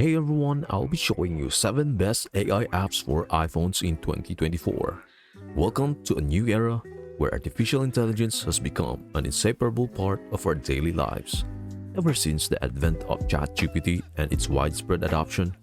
Hey everyone, I'll be showing you 7 best AI apps for iPhones in 2024. Welcome to a new era where artificial intelligence has become an inseparable part of our daily lives. Ever since the advent of ChatGPT and its widespread adoption,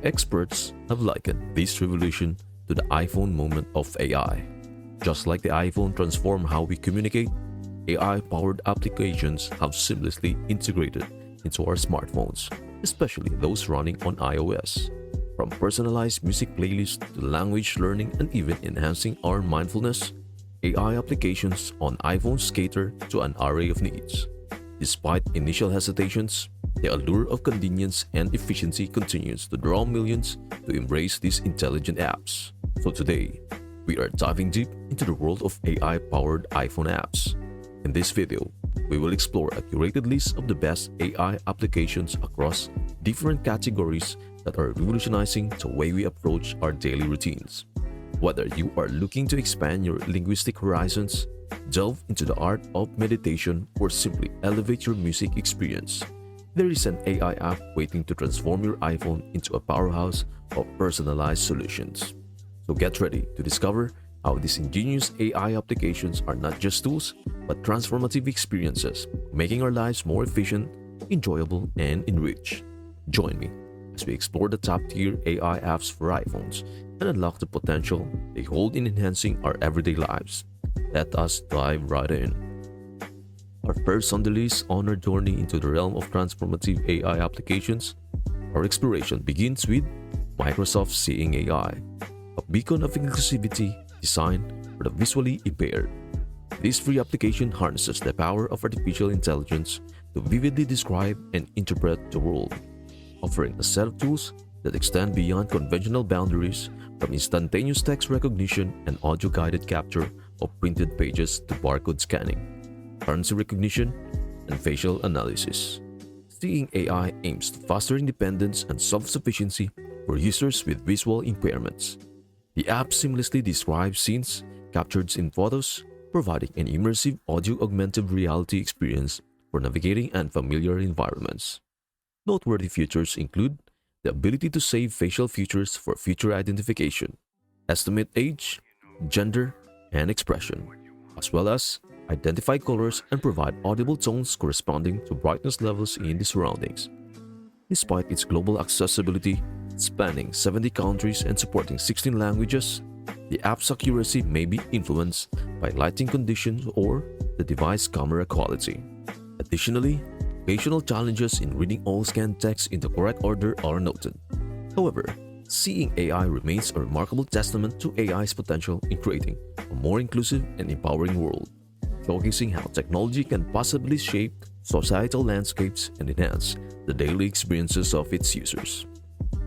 experts have likened this revolution to the iPhone moment of AI. Just like the iPhone transformed how we communicate, AI-powered applications have seamlessly integrated into our smartphones, especially those running on iOS. From personalized music playlists to language learning and even enhancing our mindfulness, AI applications on iPhones cater to an array of needs. Despite initial hesitations, the allure of convenience and efficiency continues to draw millions to embrace these intelligent apps. So today, we are diving deep into the world of AI-powered iPhone apps. In this video, we will explore a curated list of the best AI applications across different categories that are revolutionizing the way we approach our daily routines. Whether you are looking to expand your linguistic horizons, delve into the art of meditation, or simply elevate your music experience, there is an AI app waiting to transform your iPhone into a powerhouse of personalized solutions. So get ready to discover how these ingenious AI applications are not just tools, but transformative experiences, making our lives more efficient, enjoyable, and enriched. Join me as we explore the top-tier AI apps for iPhones and unlock the potential they hold in enhancing our everyday lives. Let us dive right in. Our first on the list on our journey into the realm of transformative AI applications, our exploration begins with Microsoft Seeing AI, a beacon of inclusivity designed for the visually impaired. This free application harnesses the power of artificial intelligence to vividly describe and interpret the world, offering a set of tools that extend beyond conventional boundaries, from instantaneous text recognition and audio-guided capture of printed pages to barcode scanning, currency recognition, and facial analysis. Seeing AI aims to foster independence and self-sufficiency for users with visual impairments. The app seamlessly describes scenes captured in photos, providing an immersive audio-augmented reality experience for navigating unfamiliar environments. Noteworthy features include the ability to save facial features for future identification, estimate age, gender, and expression, as well as identify colors and provide audible tones corresponding to brightness levels in the surroundings. Despite its global accessibility, spanning 70 countries and supporting 16 languages, the app's accuracy may be influenced by lighting conditions or the device camera quality. Additionally, occasional challenges in reading all scanned text in the correct order are noted. However, Seeing AI remains a remarkable testament to AI's potential in creating a more inclusive and empowering world, showcasing how technology can possibly shape societal landscapes and enhance the daily experiences of its users.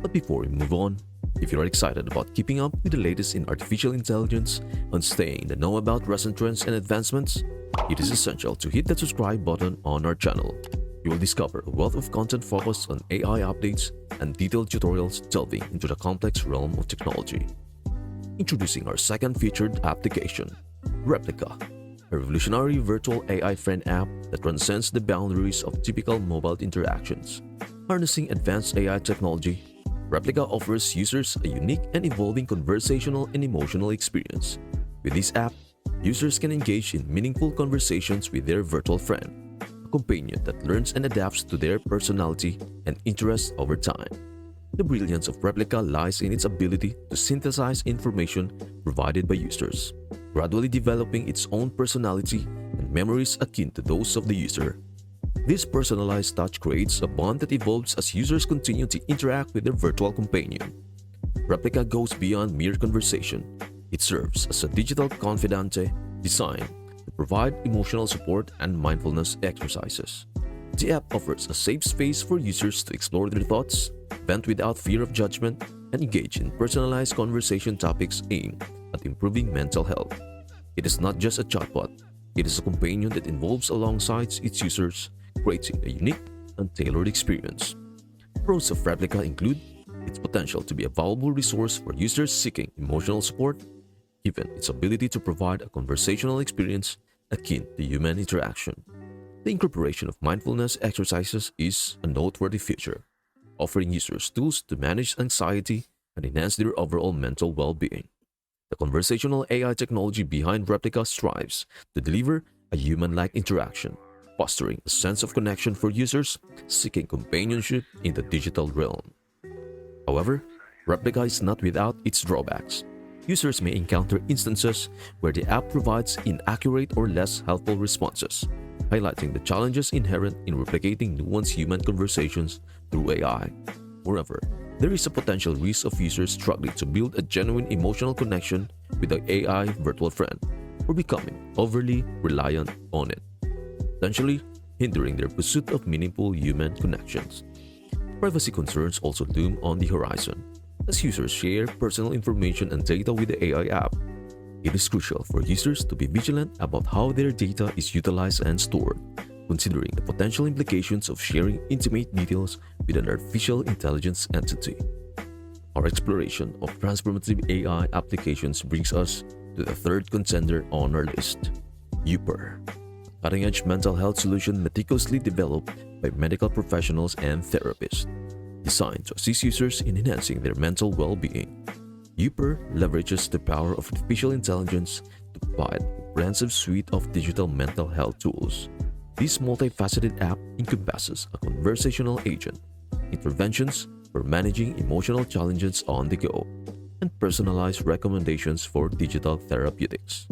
But before we move on, if you're excited about keeping up with the latest in artificial intelligence and staying in the know about recent trends and advancements, it is essential to hit that subscribe button on our channel. You will discover a wealth of content focused on AI updates and detailed tutorials delving into the complex realm of technology. Introducing our second featured application, Replica, a revolutionary virtual AI friend app that transcends the boundaries of typical mobile interactions. Harnessing advanced AI technology, Replica offers users a unique and evolving conversational and emotional experience. With this app, users can engage in meaningful conversations with their virtual friend, a companion that learns and adapts to their personality and interests over time. The brilliance of Replica lies in its ability to synthesize information provided by users, gradually developing its own personality and memories akin to those of the user. This personalized touch creates a bond that evolves as users continue to interact with their virtual companion. Replica goes beyond mere conversation. It serves as a digital confidante designed to provide emotional support and mindfulness exercises. The app offers a safe space for users to explore their thoughts, vent without fear of judgment, and engage in personalized conversation topics aimed at improving mental health. It is not just a chatbot, it is a companion that evolves alongside its users, creating a unique and tailored experience. Pros of Replica include its potential to be a valuable resource for users seeking emotional support, given its ability to provide a conversational experience akin to human interaction. The incorporation of mindfulness exercises is a noteworthy feature. offering users tools to manage anxiety and enhance their overall mental well-being. The conversational AI technology behind Replica strives to deliver a human-like interaction, fostering a sense of connection for users seeking companionship in the digital realm. However, Replica is not without its drawbacks. Users may encounter instances where the app provides inaccurate or less helpful responses, highlighting the challenges inherent in replicating nuanced human conversations through AI. Moreover, there is a potential risk of users struggling to build a genuine emotional connection with an AI virtual friend or becoming overly reliant on it, potentially hindering their pursuit of meaningful human connections. Privacy concerns also loom on the horizon. As users share personal information and data with the AI app, it is crucial for users to be vigilant about how their data is utilized and stored, considering the potential implications of sharing intimate details with an artificial intelligence entity. Our exploration of transformative AI applications brings us to the third contender on our list, Upr, a cutting-edge mental health solution meticulously developed by medical professionals and therapists, designed to assist users in enhancing their mental well-being. Upr leverages the power of artificial intelligence to provide a comprehensive suite of digital mental health tools. This multifaceted app encompasses a conversational agent, interventions for managing emotional challenges on the go, and personalized recommendations for digital therapeutics.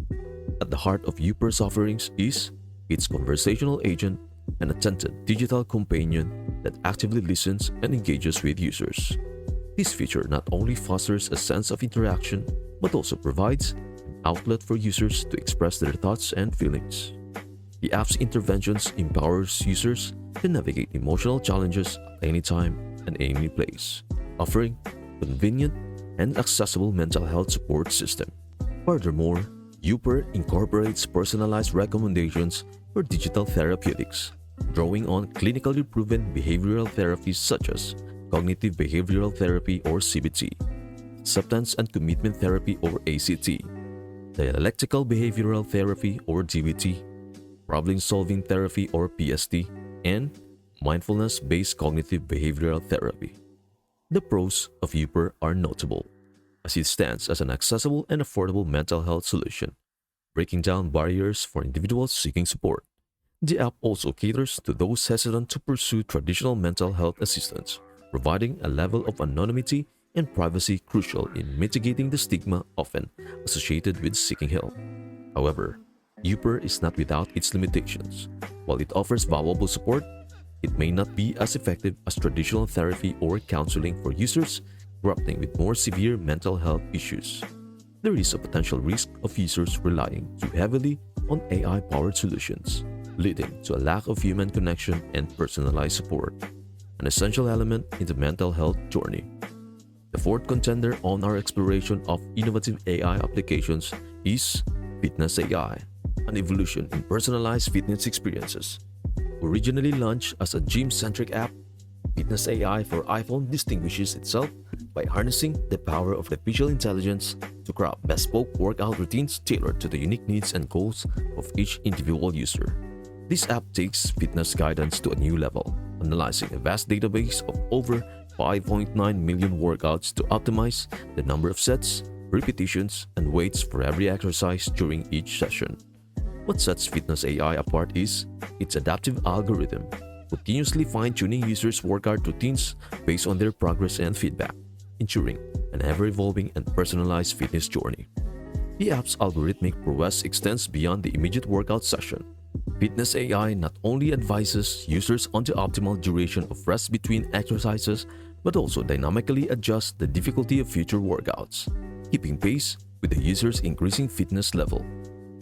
At the heart of Upr's offerings is its conversational agent, an attentive digital companion that actively listens and engages with users. This feature not only fosters a sense of interaction, but also provides an outlet for users to express their thoughts and feelings. The app's interventions empowers users to navigate emotional challenges at any time and any place, offering a convenient and accessible mental health support system. Furthermore, Upr incorporates personalized recommendations for digital therapeutics, drawing on clinically proven behavioral therapies such as cognitive behavioral therapy or CBT, acceptance and commitment therapy or ACT, dialectical behavioral therapy or DBT, problem-solving therapy or PST, and mindfulness-based cognitive behavioral therapy. The pros of Upr are notable, as it stands as an accessible and affordable mental health solution, breaking down barriers for individuals seeking support. The app also caters to those hesitant to pursue traditional mental health assistance, providing a level of anonymity and privacy crucial in mitigating the stigma often associated with seeking help. However, Upr is not without its limitations. While it offers valuable support, it may not be as effective as traditional therapy or counseling for users grappling with more severe mental health issues. There is a potential risk of users relying too heavily on AI-powered solutions, leading to a lack of human connection and personalized support, an essential element in the mental health journey. The fourth contender on our exploration of innovative AI applications is Fitness AI, an evolution in personalized fitness experiences. Originally launched as a gym-centric app, Fitness AI for iPhone distinguishes itself by harnessing the power of artificial intelligence to craft bespoke workout routines tailored to the unique needs and goals of each individual user. This app takes fitness guidance to a new level, analyzing a vast database of over 5.9 million workouts to optimize the number of sets, repetitions, and weights for every exercise during each session. What sets Fitness AI apart is its adaptive algorithm, continuously fine-tuning users' workout routines based on their progress and feedback, ensuring an ever-evolving and personalized fitness journey. The app's algorithmic prowess extends beyond the immediate workout session. Fitness AI not only advises users on the optimal duration of rest between exercises, but also dynamically adjusts the difficulty of future workouts, keeping pace with the user's increasing fitness level.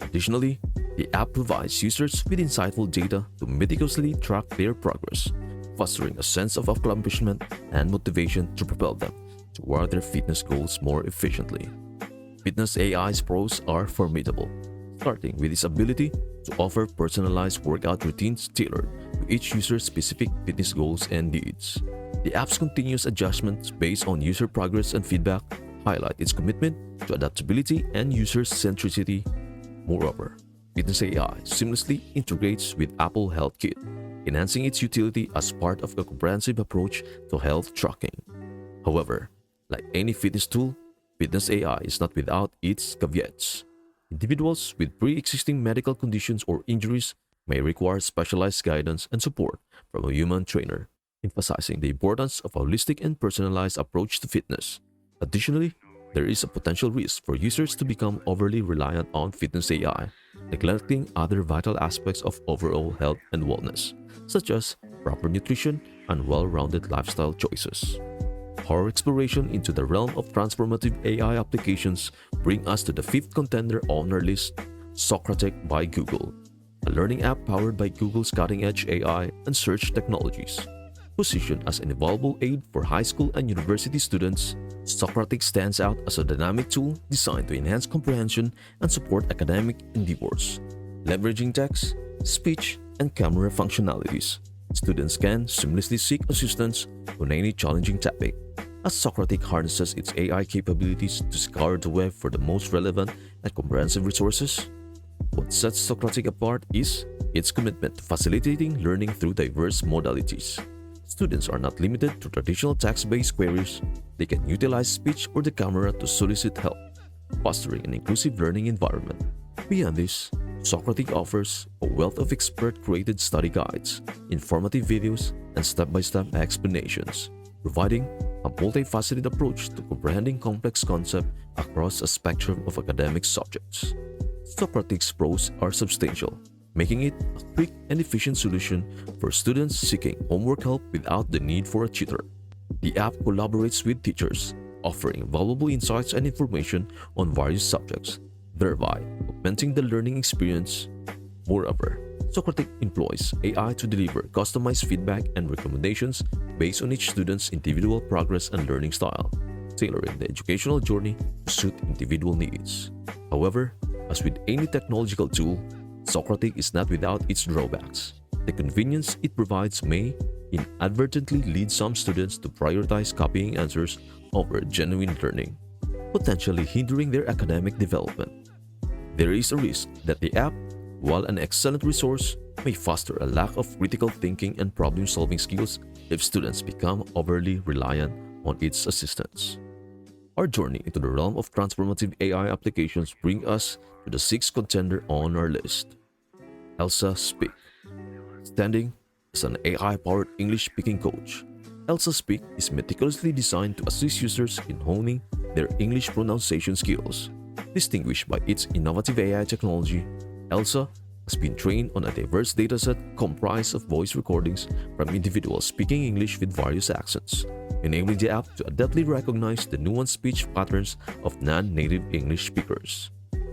Additionally, the app provides users with insightful data to meticulously track their progress, fostering a sense of accomplishment and motivation to propel them toward their fitness goals more efficiently. Fitness AI's pros are formidable, starting with its ability to offer personalized workout routines tailored to each user's specific fitness goals and needs. The app's continuous adjustments based on user progress and feedback highlight its commitment to adaptability and user-centricity. Moreover, Fitness AI seamlessly integrates with Apple Health Kit, enhancing its utility as part of a comprehensive approach to health tracking. However, like any fitness tool, fitness AI is not without its caveats. Individuals with pre-existing medical conditions or injuries may require specialized guidance and support from a human trainer, emphasizing the importance of a holistic and personalized approach to fitness. Additionally, there is a potential risk for users to become overly reliant on fitness AI, neglecting other vital aspects of overall health and wellness, such as proper nutrition and well-rounded lifestyle choices. Our exploration into the realm of transformative AI applications bring us to the fifth contender on our list, Socratic by Google, a learning app powered by Google's cutting-edge AI and search technologies. Positioned as an invaluable aid for high school and university students, Socratic stands out as a dynamic tool designed to enhance comprehension and support academic endeavors. Leveraging text, speech, and camera functionalities, students can seamlessly seek assistance on any challenging topic, as Socratic harnesses its AI capabilities to scour the web for the most relevant and comprehensive resources. What sets Socratic apart is its commitment to facilitating learning through diverse modalities. Students are not limited to traditional text-based queries. They can utilize speech or the camera to solicit help, fostering an inclusive learning environment. Beyond this, Socratic offers a wealth of expert-created study guides, informative videos, and step-by-step explanations, providing a multifaceted approach to comprehending complex concepts across a spectrum of academic subjects. Socratic's pros are substantial, making it a quick and efficient solution for students seeking homework help without the need for a tutor. The app collaborates with teachers, offering valuable insights and information on various subjects, thereby augmenting the learning experience. Moreover, Socratic employs AI to deliver customized feedback and recommendations based on each student's individual progress and learning style, tailoring the educational journey to suit individual needs. However, as with any technological tool, Socratic is not without its drawbacks. The convenience it provides may inadvertently lead some students to prioritize copying answers over genuine learning, potentially hindering their academic development. There is a risk that the app, while an excellent resource, may foster a lack of critical thinking and problem-solving skills if students become overly reliant on its assistance. Our journey into the realm of transformative AI applications brings us to the sixth contender on our list, ElsaSpeak. Standing as an AI-powered English-speaking coach, ElsaSpeak is meticulously designed to assist users in honing their English pronunciation skills. Distinguished by its innovative AI technology, Elsa has been trained on a diverse dataset comprised of voice recordings from individuals speaking English with various accents, enabling the app to adeptly recognize the nuanced speech patterns of non-native English speakers.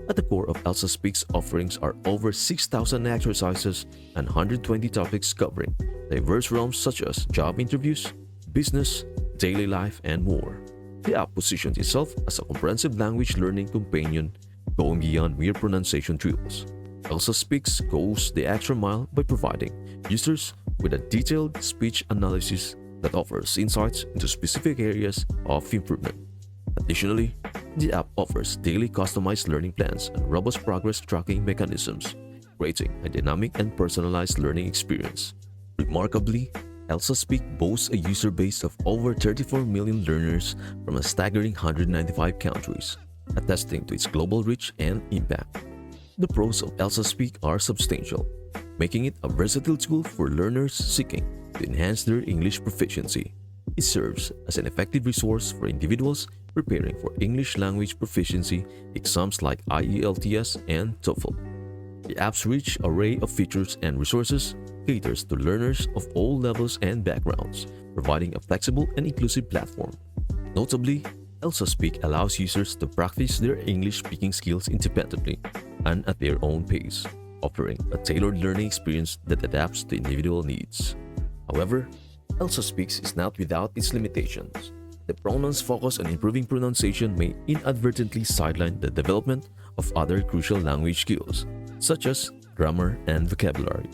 At the core of ElsaSpeak's offerings are over 6,000 exercises and 120 topics covering diverse realms such as job interviews, business, daily life, and more. The app positions itself as a comprehensive language learning companion, going beyond mere pronunciation drills. ElsaSpeak goes the extra mile by providing users with a detailed speech analysis that offers insights into specific areas of improvement. Additionally, the app offers daily customized learning plans and robust progress tracking mechanisms, creating a dynamic and personalized learning experience. Remarkably, ElsaSpeak boasts a user base of over 34 million learners from a staggering 195 countries, attesting to its global reach and impact. The pros of ElsaSpeak are substantial, making it a versatile tool for learners seeking to enhance their English proficiency. It serves as an effective resource for individuals preparing for English language proficiency exams like IELTS and TOEFL. The app's rich array of features and resources caters to learners of all levels and backgrounds, providing a flexible and inclusive platform. Notably, ElsaSpeak allows users to practice their English speaking skills independently and at their own pace, offering a tailored learning experience that adapts to individual needs. However, ElsaSpeak is not without its limitations. The pronoun's focus on improving pronunciation may inadvertently sideline the development of other crucial language skills, such as grammar and vocabulary.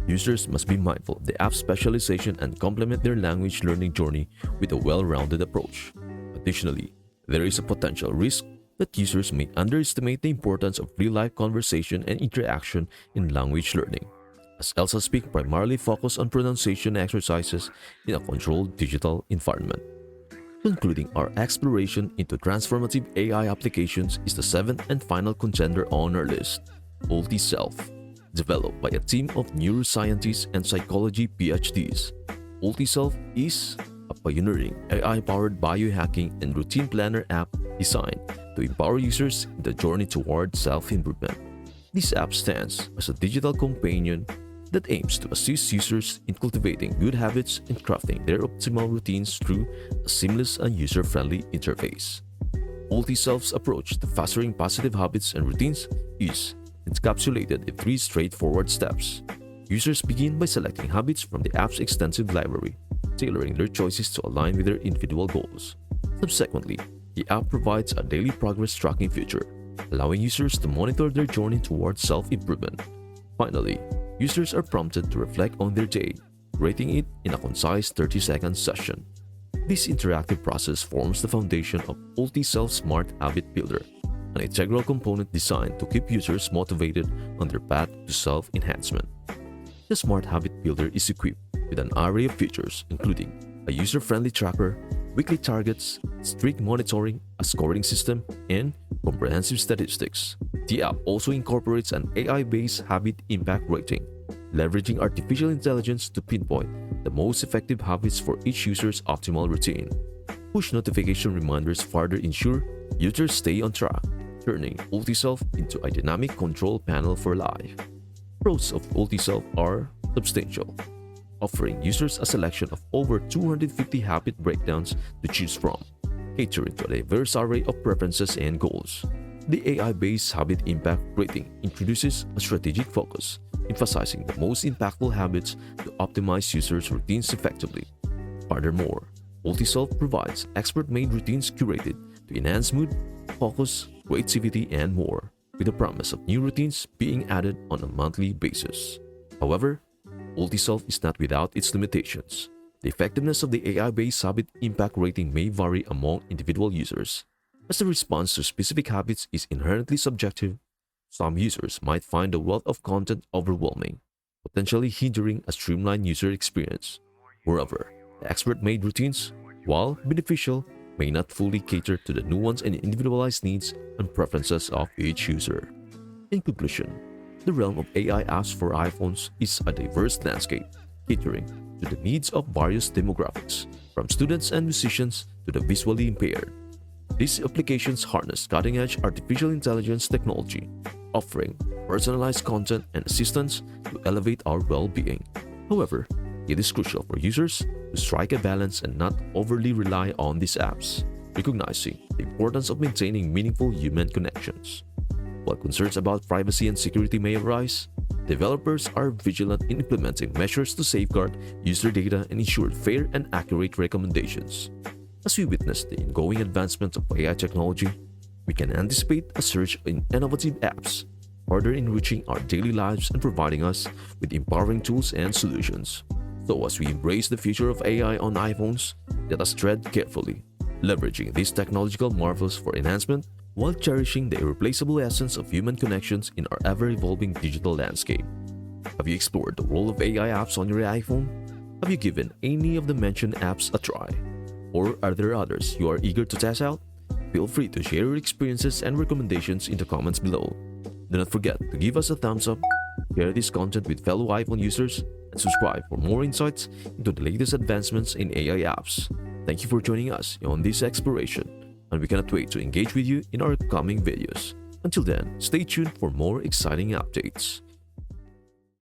Users must be mindful of the app's specialization and complement their language learning journey with a well-rounded approach. Additionally, there is a potential risk that users may underestimate the importance of real-life conversation and interaction in language learning, as ElsaSpeak primarily focus on pronunciation exercises in a controlled digital environment. Concluding our exploration into transformative AI applications is the seventh and final contender on our list, UltisSelf. Developed by a team of neuroscientists and psychology PhDs, UltisSelf is a pioneering AI-powered biohacking and routine planner app designed to empower users in the journey toward self-improvement. This app stands as a digital companion that aims to assist users in cultivating good habits and crafting their optimal routines through a seamless and user-friendly interface. UltisSelf's approach to fostering positive habits and routines is encapsulated in three straightforward steps. Users begin by selecting habits from the app's extensive library, tailoring their choices to align with their individual goals. Subsequently, the app provides a daily progress tracking feature, allowing users to monitor their journey towards self-improvement. Finally, users are prompted to reflect on their day, rating it in a concise 30-second session. This interactive process forms the foundation of UltisSelf's Smart Habit Builder, an integral component designed to keep users motivated on their path to self-enhancement. The Smart Habit Builder is equipped with an array of features including a user-friendly tracker, weekly targets, strict monitoring, a scoring system, and comprehensive statistics. The app also incorporates an AI-based habit impact rating, leveraging artificial intelligence to pinpoint the most effective habits for each user's optimal routine. Push notification reminders further ensure users stay on track, turning UltisSelf into a dynamic control panel for life. Pros of UltisSelf are substantial, offering users a selection of over 250 habit breakdowns to choose from, catering to a diverse array of preferences and goals. The AI-based habit impact rating introduces a strategic focus, emphasizing the most impactful habits to optimize users' routines effectively. Furthermore, UltisSelf provides expert-made routines curated to enhance mood, focus, creativity, and more, with the promise of new routines being added on a monthly basis. However, UltisSelf is not without its limitations. The effectiveness of the AI-based habit impact rating may vary among individual users. As the response to specific habits is inherently subjective, some users might find the wealth of content overwhelming, potentially hindering a streamlined user experience. Moreover, the expert-made routines, while beneficial, may not fully cater to the nuanced and individualized needs and preferences of each user. In conclusion, the realm of AI apps for iPhones is a diverse landscape, catering to the needs of various demographics, from students and musicians to the visually impaired. These applications harness cutting-edge artificial intelligence technology, offering personalized content and assistance to elevate our well-being. However, it is crucial for users to strike a balance and not overly rely on these apps, recognizing the importance of maintaining meaningful human connections. While concerns about privacy and security may arise, developers are vigilant in implementing measures to safeguard user data and ensure fair and accurate recommendations. As we witness the ongoing advancement of AI technology, we can anticipate a surge in innovative apps, further enriching our daily lives and providing us with empowering tools and solutions. So as we embrace the future of AI on iPhones, let us tread carefully, leveraging these technological marvels for enhancement while cherishing the irreplaceable essence of human connections in our ever-evolving digital landscape. Have you explored the role of AI apps on your iPhone? Have you given any of the mentioned apps a try? Or are there others you are eager to test out? Feel free to share your experiences and recommendations in the comments below. Do not forget to give us a thumbs up, share this content with fellow iPhone users, and subscribe for more insights into the latest advancements in AI apps. Thank you for joining us on this exploration, and we cannot wait to engage with you in our upcoming videos. Until then, stay tuned for more exciting updates.